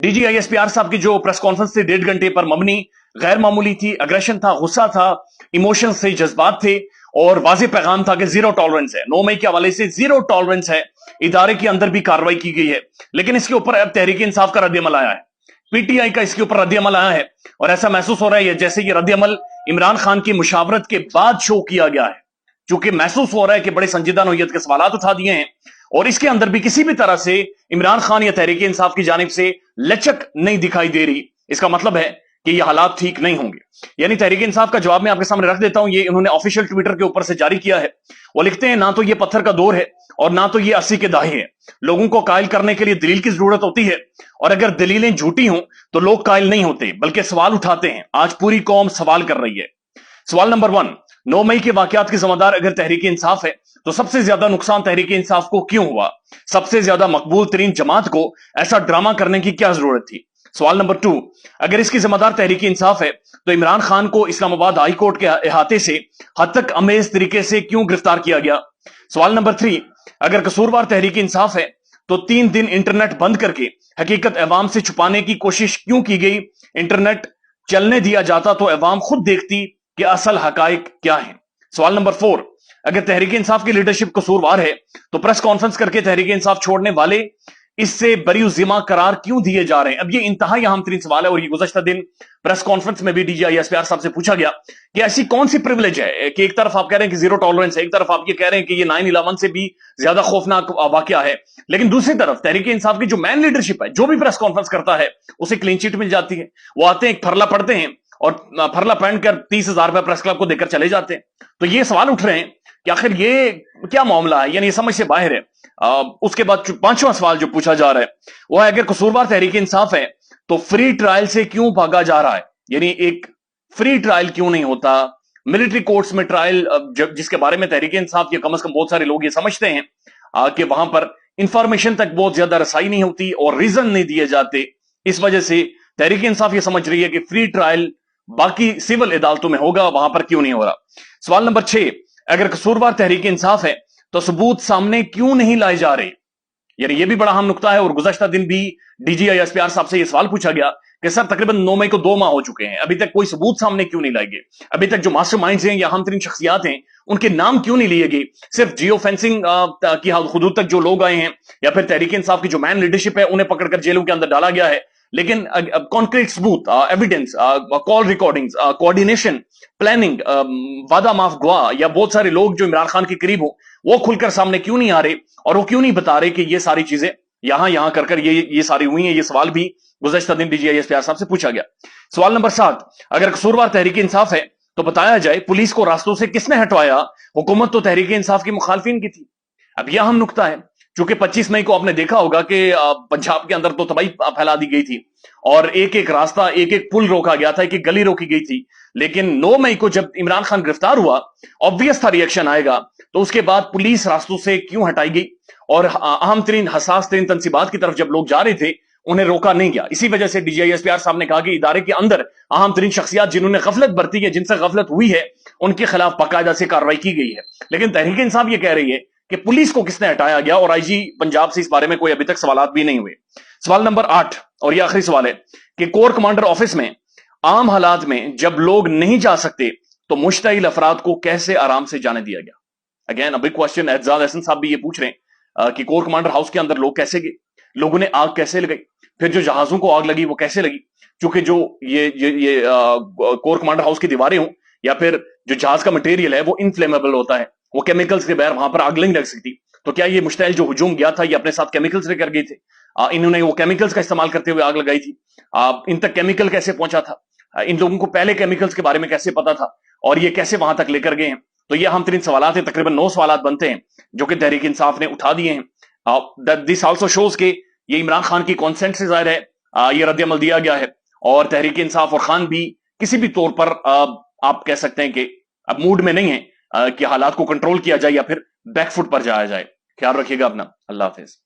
DGISPR साहब की जो प्रेस कॉन्फ्रेंस थी 1.5 घंटे पर मबनी, गैर मामूली थी, अग्रेशन था, गुस्सा था, इमोशंस थे, जज्बात थे और वाज़ेह पैगाम था कि जीरो टॉलरेंस है। 9 मई के हवाले से जीरो टॉलरेंस है, इदारे के अंदर भी कार्रवाई की गई है। लेकिन इसके ऊपर अब तहरीक इंसाफ का रद्दअमल आया है, PTI का इसके ऊपर रद्दअमल आया है और ऐसा महसूस हो रहा है जैसे ये रद्दअमल इमरान खान की मुशावरत के बाद शो किया गया है, चूंकि महसूस हो रहा है कि बड़े संजीदा नौयत के सवालात उठा दिए हैं और इसके अंदर भी किसी भी तरह से इमरान खान या तहरीक इंसाफ की जानिब से लचक नहीं दिखाई दे रही। इसका मतलब है कि ये हालात ठीक नहीं होंगे। यानी तहरीक इंसाफ का जवाब मैं आपके सामने रख देता हूं, ये इन्होंने ऑफिशियल ट्विटर के ऊपर से जारी किया है। वो लिखते हैं, ना तो ये पत्थर का दौर है और ना तो ये 80 के दाहे है। लोगों को कायल करने के लिए दलील की जरूरत होती है और अगर दलीलें झूठी हों तो लोग कायल नहीं होते बल्कि सवाल उठाते हैं। आज पूरी कौम सवाल कर रही है। सवाल नंबर 1, 9 मई के वाकयात की जिम्मेदार अगर तहरीक इंसाफ है तो सबसे ज्यादा नुकसान तहरीक इंसाफ को क्यों हुआ? सबसे ज्यादा मकबूल तरीन जमात को ऐसा ड्रामा करने की क्या जरूरत थी? सवाल नंबर 2, अगर इसकी जिम्मेदार तहरीक इंसाफ है तो इमरान खान को इस्लामाबाद हाई कोर्ट के अहाते से हद तक अमेज तरीके से क्यों गिरफ्तार किया गया? सवाल नंबर 3, अगर कसूरवार तहरीक इंसाफ है तो 3 दिन इंटरनेट बंद करके हकीकत अवाम से छुपाने की कोशिश क्यों की गई? इंटरनेट चलने दिया जाता तो अवाम खुद देखती कि असल हकाइक क्या है। सवाल नंबर 4, अगर तहरीक इंसाफ की लीडरशिप कसूरवार है तो प्रेस कॉन्फ्रेंस करके तहरीक इंसाफ छोड़ने वाले इससे बरी जिम्मा करार क्यों दिए जा रहे हैं? अब ये इंतहाई अहम तरीन सवाल है और ये गुज़श्ता दिन प्रेस कॉन्फ्रेंस में भी DGISPR साहब से पूछा गया कि ऐसी कौन सी प्रिविलेज है कि एक तरफ आप कह रहे हैं कि जीरो टॉलरेंस है, एक तरफ आप ये कह रहे हैं कि ये 9/11 से भी ज्यादा खौफनाक वाकया है, लेकिन दूसरी तरफ तहरीक इंसाफ की जो मैन लीडरशिप है, जो भी प्रेस कॉन्फ्रेंस करता है उसे क्लीन चिट मिल जाती है। वो आते हैं, एक फरला पढ़ते हैं और फरला पहन कर 30,000 रुपए प्रेस क्लब को देकर चले जाते हैं। तो ये सवाल उठ रहे हैं कि आखिर ये क्या मामला है, यानी ये समझ से बाहर है। उसके बाद 5वां सवाल जो पूछा जा रहा है वो है, अगर कसूरवार तहरीक इंसाफ है तो फ्री ट्रायल से क्यों भागा जा रहा है? यानी एक फ्री ट्रायल क्यों नहीं होता? मिलिट्री कोर्ट्स में ट्रायल, जिसके बारे में तहरीक इंसाफ के कम से कम बहुत सारे लोग ये समझते हैं कि वहां पर इंफॉर्मेशन तक बहुत ज्यादा रसाई नहीं होती और रीजन नहीं दिए जाते। इस वजह से तहरीक इंसाफ ये समझ रही है कि फ्री ट्रायल बाकी सिविल अदालतों में होगा, वहां पर क्यों नहीं हो रहा? सवाल नंबर 6, अगर कसूरवार तहरीक इंसाफ है तो सबूत सामने क्यों नहीं लाए जा रहे? यानी ये भी बड़ा अहम नुकता है और गुज़श्ता दिन भी DGISPR साहब से ये सवाल पूछा गया कि सर तकरीबन 9 मई को 2 माह हो चुके हैं, अभी तक कोई सबूत सामने क्यों नहीं लाए गए? अभी तक जो मास्टरमाइंड्स हैं या अहम तरीन शख्सियात हैं उनके नाम क्यों नहीं लिए गए? सिर्फ जियो फेंसिंग की हुदूद तक जो लोग आए हैं या फिर तहरीक इंसाफ की जो मैन लीडरशिप है उन्हें पकड़कर जेलों के अंदर डाला गया है, लेकिन कॉन्क्रीट सबूत, evidence, call recordings, coordination, planning, वादा माफ गवाह या बहुत सारे लोग जो इमरान खान के करीब हो वो खुलकर सामने क्यों नहीं आ रहे और वो क्यों नहीं बता रहे कि ये सारी चीजें यहां कर ये सारी हुई हैं? ये सवाल भी गुज़श्ता दिन DGISPR साहब से पूछा गया। सवाल नंबर 7, अगर कसूरवार तहरीक इंसाफ है तो बताया जाए पुलिस को रास्तों से किसने हटवाया? हुकूमत तो तहरीक इंसाफ की मुखालफिन की थी। अब यह अहम नुकता है, चूंकि 25 मई को आपने देखा होगा कि पंजाब के अंदर तो तबाही फैला दी गई थी और एक एक रास्ता, एक एक पुल रोका गया था, एक एक गली रोकी गई थी। लेकिन 9 मई को जब इमरान खान गिरफ्तार हुआ, ऑब्वियस था रिएक्शन आएगा, तो उसके बाद पुलिस रास्तों से क्यों हटाई गई और अहम तरीन हसास तरीन तंसीबात की तरफ जब लोग जा रहे थे उन्हें रोका नहीं गया? इसी वजह से DGISPR साहब ने कहा कि इदारे के अंदर अहम तरीन शख्सियात जिन्होंने गफलत बरती है, जिनसे गफलत हुई है, उनके खिलाफ बाकायदा से कार्रवाई की गई है। लेकिन तहरीक इंसाफ ये कह रही है कि पुलिस को किसने हटाया गया और IG पंजाब से इस बारे में कोई अभी तक सवाल भी नहीं हुए। सवाल नंबर 8 और ये आखिरी सवाल है कि कोर कमांडर ऑफिस में आम हालात में जब लोग नहीं जा सकते तो मुश्तइल अफराद को कैसे आराम से जाने दिया गया? Again big question. Ejaz Ahsan साहब भी ये पूछ रहे हैं कि कोर कमांडर हाउस के अंदर लोग कैसे गए, लोगों ने आग कैसे लगाई, फिर जो जहाजों को आग लगी वो कैसे लगी? क्योंकि जो ये कोर कमांडर हाउस की दीवारें हों या फिर जो जहाज का मटेरियल है वो इनफ्लेमेबल होता है, वो केमिकल्स के बगैर वहां पर आग नहीं लग सकती। तो क्या ये मुश्तइल जो हुजूम गया था ये अपने साथ केमिकल्स लेकर गए थे? इन्होंने वो केमिकल्स का इस्तेमाल करते हुए आग लगाई थी। इन तक केमिकल कैसे पहुंचा था? इन लोगों को पहले केमिकल्स के बारे में कैसे पता था और ये कैसे वहां तक लेकर गए हैं? तो ये अहम तरीन सवाल है, तकरीबन 9 सवाल बनते हैं जो कि तहरीक इंसाफ ने उठा दिए हैं। दिस आल्सो शोज के ये इमरान खान की कॉन्सेंट से जाहिर है ये रद्दअमल दिया गया है और तहरीक इंसाफ और खान भी किसी भी तौर पर आप कह सकते हैं कि अब मूड में नहीं है कि हालात को कंट्रोल किया जाए या फिर बैकफुट पर जाया जाए। ख्याल रखिएगा अपना। अल्लाह हाफिज।